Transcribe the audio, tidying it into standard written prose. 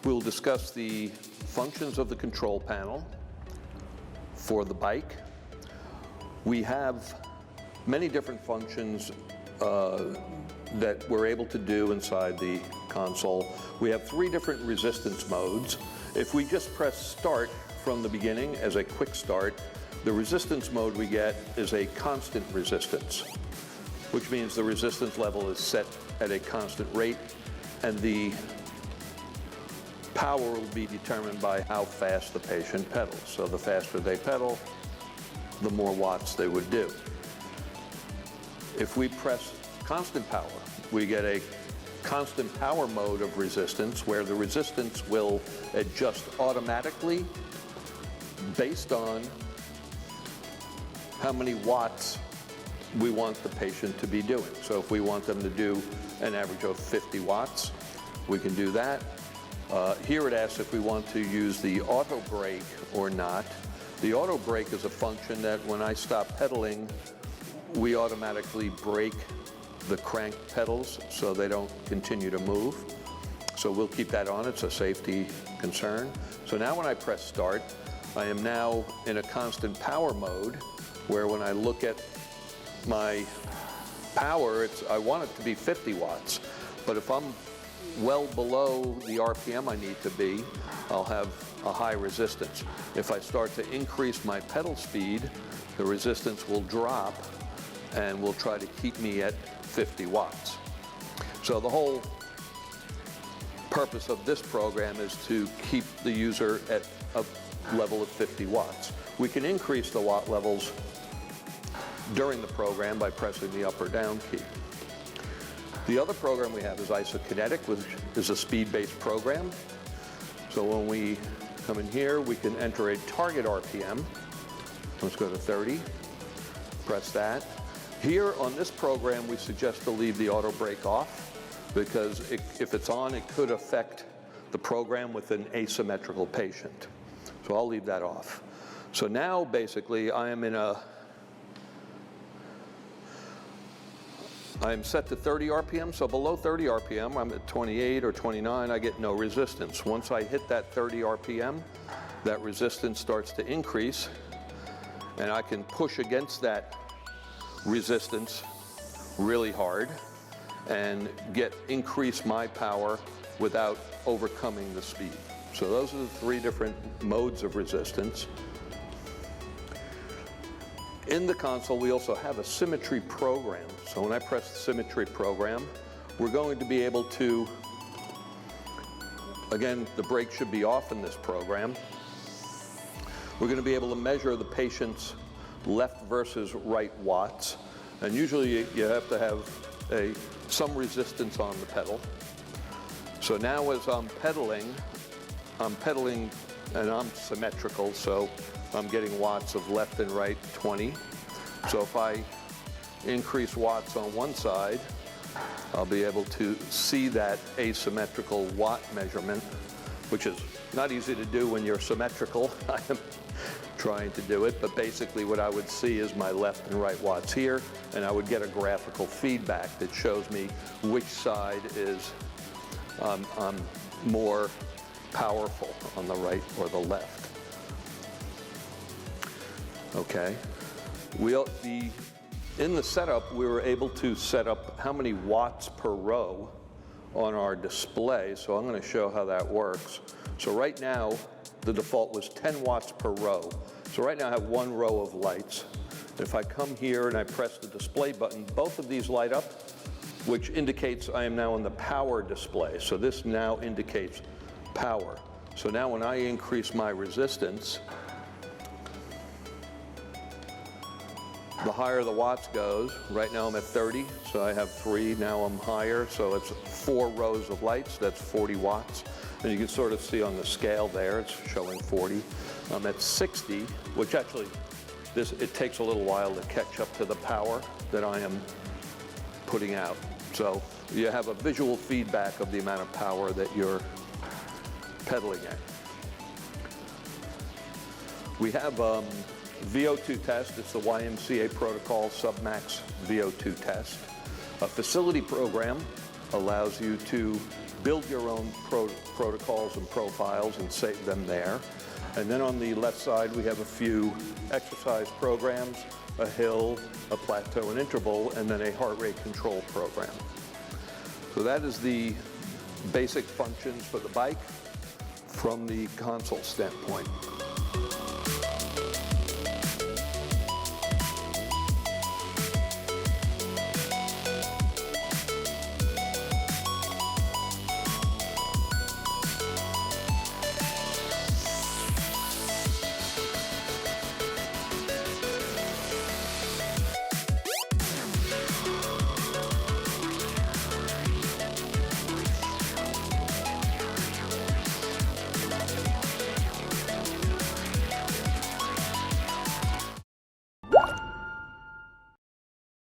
We'll discuss the functions of the control panel for the bike. We have many different functions that we're able to do inside the console. We have 3 different resistance modes. If we just press start from the beginning as a quick start, the resistance mode we get is a constant resistance, which means the resistance level is set at a constant rate, and the power will be determined by how fast the patient pedals. So the faster they pedal, the more watts they would do. If we press constant power, we get a constant power mode of resistance where the resistance will adjust automatically based on how many watts we want the patient to be doing. So if we want them to do an average of 50 watts, we can do that. Here it asks if we want to use the auto brake or not. The auto brake is a function that when I stop pedaling, we automatically brake the crank pedals so they don't continue to move. So we'll keep that on. It's a safety concern. So now when I press start, I am now in a constant power mode where when I look at my power, I want it to be 50 watts. But if I'm well below the RPM I need to be, I'll have a high resistance. If I start to increase my pedal speed, the resistance will drop and will try to keep me at 50 watts. So the whole purpose of this program is to keep the user at a level of 50 watts. We can increase the watt levels during the program by pressing the up or down key. The other program we have is isokinetic, which is a speed-based program. So when we come in here, we can enter a target RPM. Let's go to 30, press that. Here on this program, we suggest to leave the auto brake off because if it's on, it could affect the program with an asymmetrical patient. So I'll leave that off. So now basically I am set to 30 RPM, so below 30 RPM, I'm at 28 or 29, I get no resistance. Once I hit that 30 RPM, that resistance starts to increase, and I can push against that resistance really hard and increase my power without overcoming the speed. So those are the 3 different modes of resistance. In the console, we also have a symmetry program. So when I press the symmetry program, we're going to be able to, again, the brake should be off in this program. We're going to be able to measure the patient's left versus right watts. And usually you have to have some resistance on the pedal. So now as I'm pedaling and I'm symmetrical, so I'm getting watts of left and right 20. So if I increase watts on one side, I'll be able to see that asymmetrical watt measurement, which is not easy to do when you're symmetrical. I am trying to do it, but basically what I would see is my left and right watts here, and I would get a graphical feedback that shows me which side is more powerful on the right or the left. Okay. In the setup, we were able to set up how many watts per row on our display. So I'm going to show how that works. So right now, the default was 10 watts per row. So right now I have 1 row of lights. If I come here and I press the display button, both of these light up, which indicates I am now in the power display. So this now indicates power. So now when I increase my resistance, the higher the watts goes. Right now I'm at 30, so I have 3. Now I'm higher, so it's 4 rows of lights. That's 40 watts. And you can sort of see on the scale there, it's showing 40. I'm at 60, which actually, it takes a little while to catch up to the power that I am putting out. So you have a visual feedback of the amount of power that you're pedaling at. We have VO2 test. It's the YMCA protocol submax VO2 test. A facility program allows you to build your own protocols and profiles and save them there. And then on the left side, we have a few exercise programs, a hill, a plateau, an interval, and then a heart rate control program. So that is the basic functions for the bike from the console standpoint.